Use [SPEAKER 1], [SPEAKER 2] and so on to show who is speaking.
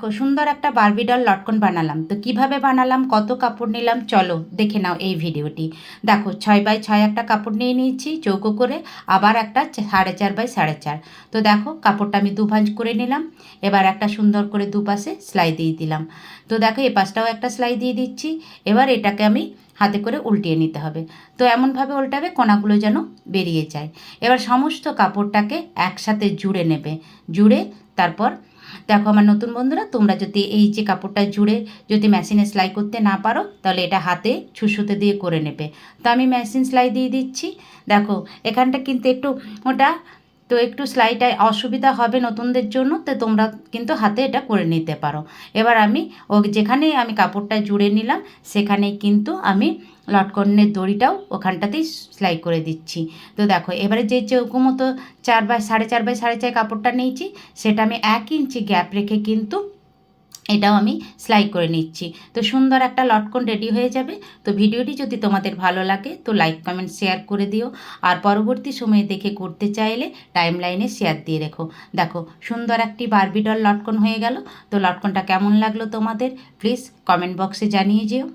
[SPEAKER 1] দেখো সুন্দর একটা বারবি ডল লটকন বানালাম। তো কিভাবে বানালাম, কত কাপড় নিলাম, চলো দেখে নাও এই ভিডিওটি। দেখো 6x6 একটা কাপড় নিয়ে নিয়েছি চৌকো করে, আবার একটা 4.5x4। তো দেখো কাপড়টা আমি দুভাঁজ করে নিলাম। এবার একটা সুন্দর করে দুপাশে সেলাই দিয়ে দিলাম। তো দেখো এ পাশটাও একটা সেলাই দিয়ে দিচ্ছি। এবার এটাকে আমি হাতে করে উল্টিয়ে নিতে হবে। তো এমনভাবে উল্টাবে কোনাগুলো যেন বেরিয়ে যায়। এবার সমস্ত কাপড়টাকে একসাথে জুড়ে নেবে। জুড়ে তারপর দেখো আমার নতুন বন্ধুরা, তোমরা যদি এই যে কাপড়টা জুড়ে যদি মেশিনে সেলাই করতে না পারো, তাহলে এটা হাতে ছুঁচোতে দিয়ে করে নেবে। তো আমি মেশিন সেলাই দিয়ে দিচ্ছি। দেখো এখানটা কিন্তু একটু ওটা, তো একটু সেলাইটা অসুবিধা হবে নতুনদের জন্য, তো তোমরা কিন্তু হাতে এটা করে নিতে পারো। এবার আমি যেখানে আমি কাপড়টা জুড়ে নিলাম সেখানেই কিন্তু আমি লটকনের দড়িটাও ওখানটাতেই সেলাই করে দিচ্ছি। তো দেখো এবারে যে চৌকো মতো 4x4.5x4 কাপড়টা নিয়েছি, সেটা আমি 1 ইঞ্চি গ্যাপ রেখে কিন্তু এটাও আমি সেলাই করে নিচ্ছি। তো সুন্দর একটা লটকন রেডি হয়ে যাবে। তো ভিডিওটি যদি তোমাদের ভালো লাগে তো লাইক কমেন্ট শেয়ার করে দিও। আর পরবর্তী সময়ে দেখে করতে চাইলে টাইম লাইনে শেয়ার দিয়ে রেখো। দেখো সুন্দর একটি বারবি ডল লটকন হয়ে গেল। তো লটকনটা কেমন লাগলো তোমাদের প্লিজ কমেন্ট বক্সে জানিয়ে যেও।